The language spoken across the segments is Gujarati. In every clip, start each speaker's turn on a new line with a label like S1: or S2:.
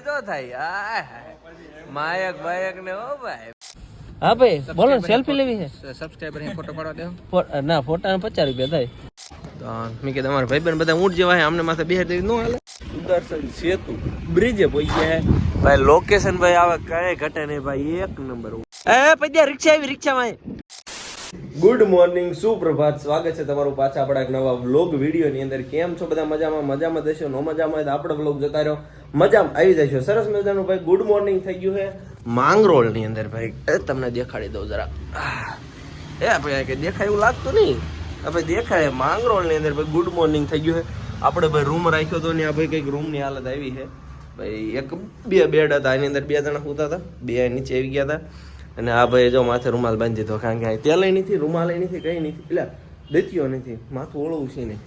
S1: તો થાય માયક બાયક ને હો ભાઈ.
S2: હા ભાઈ બોલો, સેલ્ફી લેવી છે?
S1: સબસ્ક્રાઇબર હે ફોટો પાડવા દેવો.
S2: ના, ફોટા 50 રૂપિયા થાય.
S1: તો મેં કીધું અમારા ભાઈબંધ બધા ઊંટ જેવા હે, આમને માથે બેહર દેવી ન હાલે. સુદર્શન સેતુ બ્રિજે પહોંચ્યા હે ભાઈ. લોકેશન ભાઈ આવે કઈ ઘટે નહીં ભાઈ, એક નંબર. પદ્યા રિક્ષા આવી, રિક્ષામાં. ગુડ મોર્નિંગ, સુપ્રભાત, સ્વાગત છે તમારું પાછા આપણા એક નવા વ્લોગ વિડીયો ની અંદર. કેમ છો બધા? મજામાં દેશો? નો મજામાં તો આપણે વ્લોગ જતા રહ્યો, મજામાં આવી જશો. સરસ મજાનું ભાઈ ગુડ મોર્નિંગ થઈ ગયું છે માંગરોળ ની અંદર ભાઈ. તમને દેખાડી દઉં જરા. ભાઈ કે દેખાય એવું લાગતું નહીં, ભાઈ દેખાય. માંગરોળ ની અંદર ભાઈ ગુડ મોર્નિંગ થઈ ગયું છે. આપણે ભાઈ રૂમ રાખ્યો હતો ને આ ભાઈ કંઈક રૂમ ની હાલત આવી છે ભાઈ. બે બેડ હતા, એની અંદર 2 જણા સૂતા હતા, 2 નીચે આવી ગયા હતા. અને આ ભાઈ જો માથે રૂમાલ બાંધી દીધો, કારણ કે તેલ નથી, રૂમાલ નથી, કઈ નથી, એટલે દેતીઓ નથી, માથું ઓળવું છે નહીં.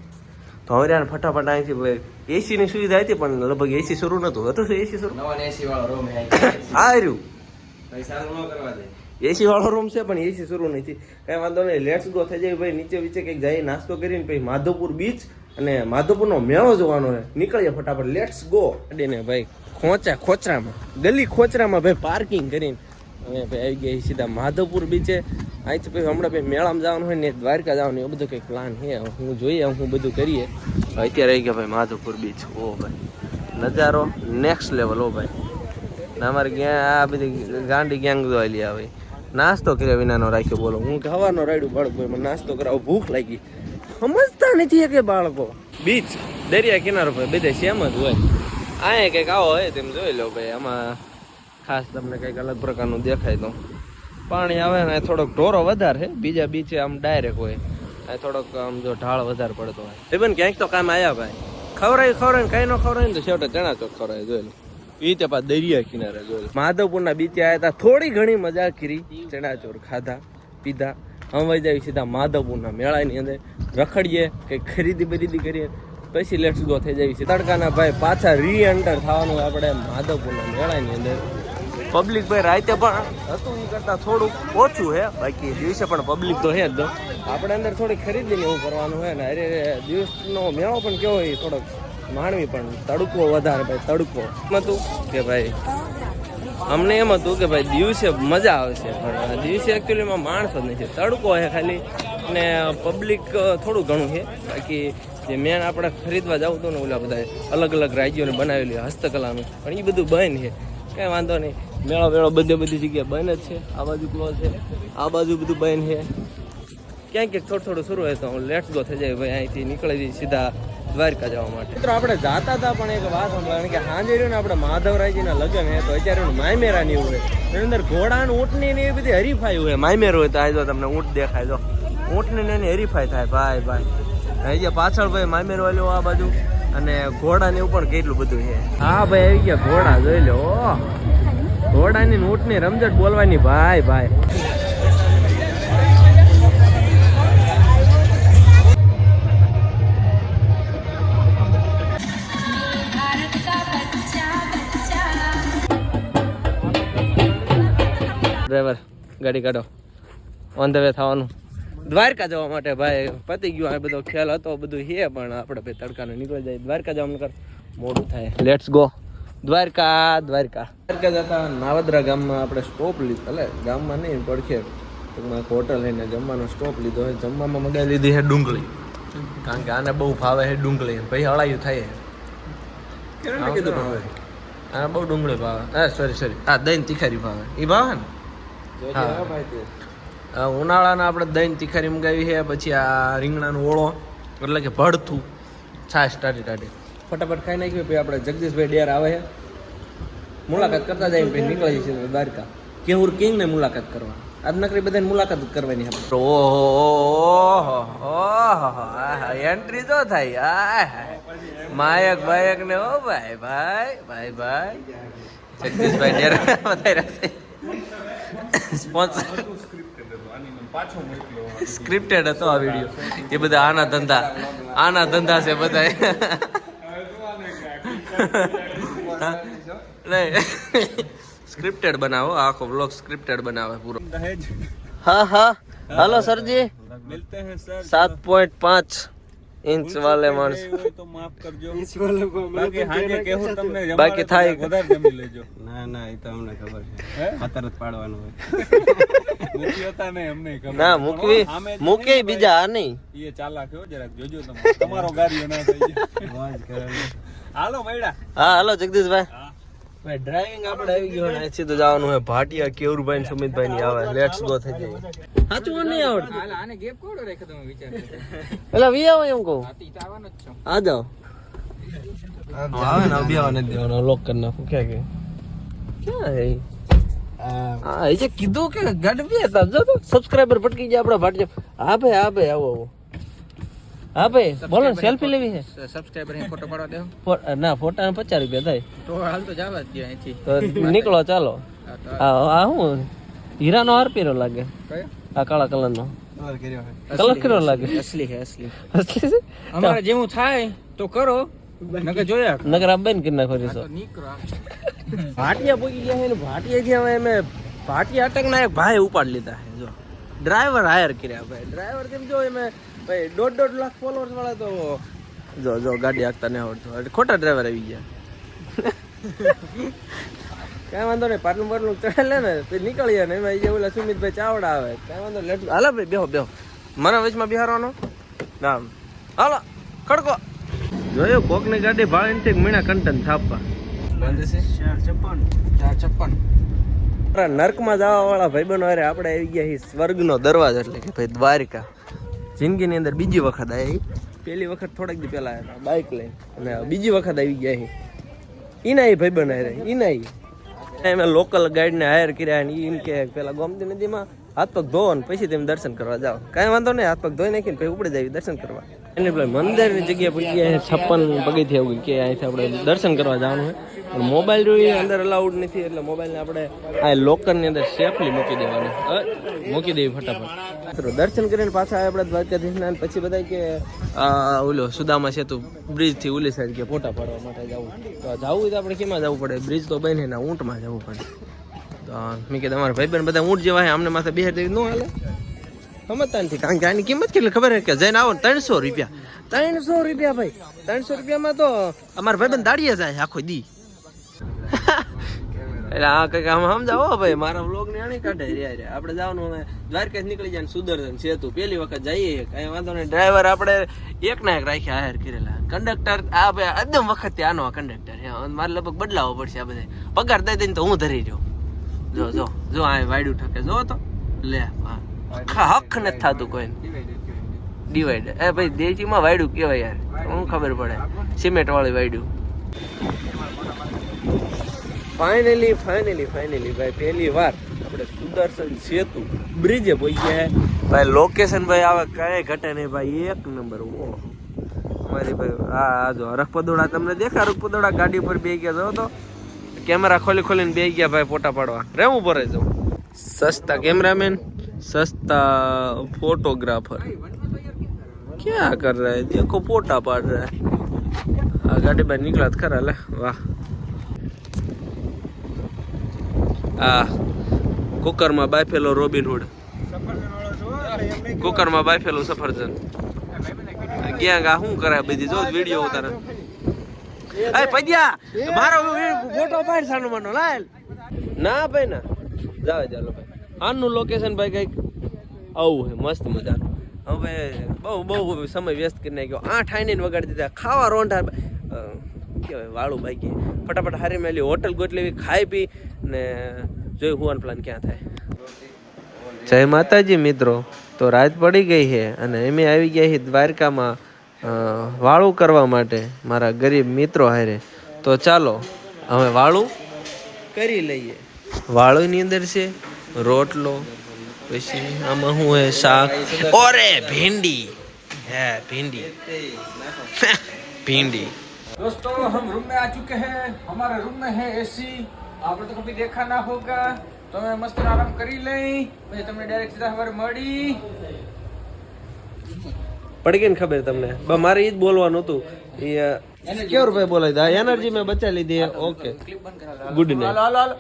S1: તો હવે યાર ફટાફટ અહીંથી ભાઈ એસી ની સુવિધા હતી, પણ લગભગ એસી શરૂ નતું. હતું શું એસી શરૂ? એસી વાળો રૂમ રહ્યું, એસી વાળો રૂમ છે પણ એસી શરૂ નથી. કઈ વાંધો નહીં, લેટ્સ ગો થઈ જાય ભાઈ. નીચે વિચે કંઈક જાય, નાસ્તો કરીને પછી માધવપુર બીચ અને માધવપુરનો મેળો જોવાનો છે. નીકળીએ ફટાફટ, લેટ્સ ગો. અડીને ભાઈ ખોચરામાં, ગલી ખોચરામાં ભાઈ પાર્કિંગ કરીને અમે ભાઈ આવી ગયા સીધા માધવપુર બીચે. અહીંથી પછી હમણાં ભાઈ મેળામાં જવાનું હોય ને દ્વારકા જવાનું, એવું બધું કંઈક પ્લાન છે. હું જોઈએ હું બધું કરીએ. અત્યારે આવી ગયા ભાઈ માધવપુર બીચ. ઓ ભાઈ નજારો નેક્સ્ટ લેવલ. ઓ ભાઈ અમારે ગયા આ બધી ગાંડી ગેંગ જોયેલી આવે. નાસ્તો કર્યા વિનાનો રાખ્યો, બોલો. હું હવાનો રાડ્યું બાળક ભાઈ, મને નાસ્તો કરાવો, ભૂખ લાગી. સમજતા નથી કે બાળકો. બીચ દરિયા કિનારો ભાઈ બધે સેમ જ હોય. અહીંયા કંઈક આવો હોય તેમ જોઈ લો ભાઈ. આમાં ખાસ તમને કંઈક અલગ પ્રકારનું દેખાય તો પાણી આવે ને થોડોક ઢોરો વધારે છે. બીજા બીચે આમ ડાયરેક્ટ હોય, થોડોક આમ જો ઢાળ વધારે પડતો હોય. એ પણ ક્યાંક તો કામ આવ્યા ભાઈ. ખવડાય કઈ ન ખવડાય ને તો છેવટે ચણા ચોક ખવડાય. જોઈ લો એ રીતે પાછા દરિયા કિનારે જોઈ લો. માધવપુરના બીચે આવ્યા હતા, થોડી ઘણી મજા કરી, ચણાચોર ખાધા પીધા. અમે જાય સીધા માધવપુરના મેળાની અંદર રખડીએ, કંઈક ખરીદી બરીદી કરીએ, પછી લેટ્સ ગો થઈ જાય છે. તડકાના ભાઈ પાછા રીએન્ટર થવાનું આપણે માધવપુરના મેળાની અંદર. પબ્લિક ભાઈ રાતે પણ હતું એ કરતાં થોડુંક ઓછું છે, બાકી દિવસે પણ પબ્લિક તો છે જ. આપણે અંદર થોડી ખરીદીને એવું કરવાનું હોય ને. અરે દિવસનો મેળો પણ કેવો હોય થોડોક માણવી, પણ તડકો વધારે ભાઈ. તડકો હતું કે ભાઈ અમને એમ હતું કે ભાઈ દિવસે મજા આવશે, પણ દિવસે એકચ્યુઅલીમાં માણસો જ નથી, તડકો છે ખાલી. ને પબ્લિક થોડું ઘણું છે. બાકી જે મેન આપણે ખરીદવા જવું હતું ને, ઓલા બધા અલગ અલગ રાજ્યોને બનાવેલી હસ્તકલાનું, પણ એ બધું બંધ છે. કાંઈ વાંધો નહીં, મેળો બધી જગ્યાએ બંધ જ છે. આ બાજુ ક્લોઝ છે, આ બાજુ બધું બંધ છે. ક્યાંક થોડું શરૂ હોય તો લેટ્સ ગો થઈ જાય ભાઈ. અહીંથી નીકળી જઈએ સીધા દ્વારકા જવા માટે. મિત્રો આપણે જાતા હતા, પણ એક વાત સાંભળવાની કે સાંજે રહ્યું ને આપણે માધવરાયજીના લગ્ન હે, તો અત્યારે માયમેરાની એવું હોય. એની અંદર ઘોડાનું ઊંટની ને એવી બધી હરીફાઈ હોય. માયમેર હોય તો આ જો તમને ઊંટ દેખાય, જો ઊંટની ને એની હરીફાઈ થાય ભાઈ. અહીં ગયા પાછળ ભાઈ માયમેર વાળો આ બાજુ, અને ઘોડા ને એવું પણ કેટલું બધું છે. હા ભાઈ આવી ગયા ઘોડા, જોઈ લો. ઘોડાની ઊંટની રમઝટ બોલવાની ભાઈ. ડ્રાઈવર ગાડી કાઢો, ઓન ધ વે થવાનું દ્વારકા જવા માટે ભાઈ. પતી ગયું આ બધો ખ્યાલ હતો, બધું છે, પણ આપણે ભાઈ તડકાને નીકળી જાય. દ્વારકા જવાનું કર મોડું થાય. લેટ્સ ગો દ્વારકા જતા નાવદરા ગામમાં આપણે સ્ટોપ લીધો. એટલે ગામમાં નહીં, પડખે ટૂંકમાં હોટલ લઈને જમવાનો સ્ટોપ લીધો હોય. જમવામાં મગાવી લીધી છે ડુંગળી, કારણ કે આને બહુ ભાવે છે ડુંગળી. ભાઈ હળાયું થાય કીધું ભાવે, આને બહુ ડુંગળી ભાવે. સોરી આ દહીં તીખારી ભાવે, એ ભાવે ને. ઉનાળાના આપણે દહીં તીખારી મંગાવી છે. પછી આ રીંગણાનો ઓળો, એટલે કે ભડથું, છાશ ટાટી ફટાફટ ખાઈ નાખ્યું. પછી આપણે જગદીશભાઈ ડેર આવે છે, મુલાકાત કરતા જાય. પછી નીકળી જઈએ દ્વારકા. કેહુર કિંગ ને મુલાકાત કરવા. આજ નકરી બધાને મુલાકાત કરવાની આપણે. ઓહો એન્ટ્રી તો થાય માયક બાયક ને. ઓ ભાઈ જગદીશભાઈ ડેર વધારે સ્પોન્સર સ્ક્રિપ્ટેડ હતો આ વિડીયો. એ બધા આના ધંધા છે બધા. નહીં સ્ક્રિપ્ટેડ બનાવો, આખો બ્લોગ સ્ક્રિપ્ટેડ બનાવે પૂરો. હા હાલો સરજી, 7.5 ઇંચ વાલે માણસ
S3: તો માફ કરજો. બાકી હાજે કહેવું તમને જમાડે
S1: બાકી થાય.
S3: તો વધારે જમી લેજો.
S4: ના એ તો અમને ખબર છે.
S3: હે?
S4: ખાતર જ પાડવાનું હોય.
S3: મૂકી હતા ને અમને ખબર.
S1: ના મૂકવી
S3: આમે જ
S1: મૂકે બીજા આ નહીં
S3: એ ચાલાક હો જરાક જોજો તમે. તમારો ગાડીઓ ના થઈ જાય.
S4: મોજ કરવાની.
S3: હાલો મૈડા.
S1: હા હાલો જગદીશભાઈ
S3: હા.
S1: ભાઈ ડ્રાઇવિંગ આપણે આવી ગયો ને સીધું જવાનું હોય ભાટિયા કેવુરભાઈ ને સુમિતભાઈ ની આવે લેટ્સ ગો થઈ જાય સાચું મને નહીં આવડતું
S2: આને ગેપ કોડો રાખે તમે વિચાર
S1: એટલે વી આવો એમ કહું
S2: ઈ તો આવવાનો જ છો
S1: આ જાઓ આવે ને બે આવવા નથી દેવાનો લોક કરી નાખું ક્યાં કે ક્યાં હે હા એ જે કીધું કે ગાડી બે હતા જો તો સબસ્ક્રાઇબર પટકી ગયા આપણા ભાટિયા હા ભાઈ આવો હા ભાઈ બોલો સેલ્ફી લેવી છે
S2: સબસ્ક્રાઇબર ને ફોટો પાડવા દેવો
S1: ના ફોટા 50 રૂપિયા થાય
S2: તો હાલ તો જવા જ દે અહીંથી
S1: તો નીકળો ચાલો આ હું હીરાનો હાર પહેર્યો લાગે
S2: કયો
S1: આ કાળા કલરનો
S4: કવર કર્યો હોય.
S1: કલર કેવો લાગે
S2: અસલી હે અસલી
S1: અસલી છે
S2: અમારે જેવું થાય તો કરો નકર જોયા
S1: નગર આ બેન કરી નાખો રીસો
S2: નીકળો
S1: ભાટિયા પૂકી ગયા છે ને ભાટિયા જે હવે અમે ભાટિયા અટકના એક ભાઈ ઉપાડ લીધા છે જો ડ્રાઈવર હાયર કર્યા ભાઈ ડ્રાઈવર કેમ જો અમે ભાઈ 1.5 લાખ ફોલોઅર્સ વાળા તો જો ગાડી હાંકતા નહીં આવડતું ખોટા ડ્રાઈવર આવી ગયા કાંઈ વાંધો નહીં પાટલું પાટલું ચડે લે ને પછી નીકળીએ ને એમાં જે ઓલા સુમિતભાઈ ચાવડા આવે કાંઈ વાંધો લેટ હાલો ભાઈ બેહો મારા વચમાં બિહારવાનો ના હાલો ખડકો જોયો કોકની ગાડી ભાડે મીણા કન્ટન્ટ છાપવા
S2: બંધ છે 456
S1: નર્કમાં જવા વાળા ભાઈબંધો હારે આપણે આવી ગયા છીએ સ્વર્ગનો દરવાજો એટલે કે ભાઈ દ્વારિકા જિંદગીની અંદર બીજી વખત આવી પહેલી વખત થોડાક દી પહેલા આવ્યા હતા બાઇક લઈને અને બીજી વખત આવી ગયા છીએ ઈના ભાઈબંધ હારે ઈના અમે લોકલ ગાઈડને હાયર કર્યા ને એમ કે પેલા ગોમતી નદીમાં હાથ પગ ધોવો ને પછી તમે દર્શન કરવા જાઓ કાંઈ વાંધો નહીં હાથ પગ ધોઈ નાખીને પછી ઉપડે જાવી દર્શન કરવા એટલે પેલા મંદિરની જગ્યા પડી ગયા 56 પગથિયા એવું કે અહીંથી આપણે દર્શન કરવા જવાનું હોય પણ મોબાઈલ જોઈએ અંદર અલાઉડ નથી એટલે મોબાઈલને આપણે આ લોકરની અંદર સેફલી મૂકી દેવાનું મૂકી દેવી ફટાફટ દર્શન કરીને પાછા આપણે દ્વારકાધીશના પછી બધા કે ઓલો સુદામા સેતુ બ્રિજ થી ઓલી સાઈડ કે ફોટા પાડવા માટે જવું તો જવું હોય તો આપણે કેમાં જવું પડે બ્રિજ તો બને ને ઊંટમાં જવું પડે તો મેં કીધું અમારા ભાઈબંધ બધા ઊંટ જેવા છે અમને માથે 2 ન હાલે સમજતા નથી કારણ કે આની કિંમત કેટલી ખબર છે કે જઈને આવો 300 રૂપિયા ભાઈ 300 રૂપિયામાં તો અમારા ભાઈબંધ દાડીએ જાય આખો દી એટલે આ કઈક આમ સમજાવો ભાઈ મારા વ્લોગ ને આણી કાઢે રે આપણે જવાનું હવે દ્વારકા નીકળી જાય સુદર્શન સેતુ પહેલી વખત જઈએ કઈ વાંધો નહીં ડ્રાઈવર આપણે એક ના એક રાખ્યા હાયર કરેલા કંડક્ટર આ ભાઈ એકદમ વખત આનો કંડક્ટર મારે લગભગ બદલાવો પડશે આ બધા પગાર દઈ દઈને તો હું ધરી રહ્યો જો આ વાયડું ઠકે જો તો લે હક નથી થતું કોઈ ડિવાઈડર એ ભાઈ દેશીમાં વાયડું કેવાય યાર હું ખબર પડે સિમેન્ટ વાળી વાયડું ફાઇનલી ભાઈ પહેલી વાર આપણે સુદર્શન સેતુ બ્રિજે પહોંચ્યા હે ભાઈ લોકેશન ભાઈ આવે કઈ ઘટે નહીં ભાઈ એક નંબર અમારી ભાઈ આ જો રખપદોડા તમને દેખા રખપદોડા ગાડી ઉપર બે ગયા જો તો કેમેરા ખોલીને બે ગયા ભાઈ ફોટા પાડવા રેવું પડે જો સસ્તા કેમેરામેન सस्ता फोटोग्राफर क्या कर रहा है देखो फोटा पाड़ रहा है गाड़ी बाहर निकला खरा ले वाह कुकर में बाफेलो रोबिन हुड कुकर में बाफेलो सफरजन क्या गा हूं करे बધી જો વિડિયો ઉતારે એ પડિયા મારો ફોટો પાડ સાનો મનો લાલ ના ભાઈ ના જાવ ચાલો ભાઈ આનું લોકેશન ભાઈ કઈક આવું હે મસ્ત મજાનું હવે બહુ સમય વ્યસ્ત કરી નાખ્યો 8 આઈને વગાડી દીધા ખાવા રોંઢા કેવાય વાળું બાકી ફટાફટ હારી મેલી હોટલ ગોટલેવી ખાઈ પી ને જોઈ હુવાનો પ્લાન ક્યાં થાય જય માતાજી મિત્રો તો રાત પડી ગઈ છે અને અમે આવી ગયા છીએ દ્વારકામાં વાળું કરવા માટે મારા ગરીબ મિત્રો હારે તો ચાલો હવે વાળું કરી લઈએ વાળુંની અંદર છે રોટલો પછી આમાં શું હે શાક ઓરે ભીંડી હે ભીંડી भींडी
S2: दोस्तों हम रूम में आ चुके हैं हमारे रूम में है एसी आपने तो कभी देखा ना होगा तो मैं मस्त आराम करी लई પછી તમને ડાયરેક્ટ સીધા હવારે મળી
S1: પડી ગઈ ને ખબર તમને મારે ઈ જ બોલવાનું હતું એ કેવું રૂપિયા બોલાય એનર્જી મેં બચા લીધી ઓકે ગુડ નાઈટ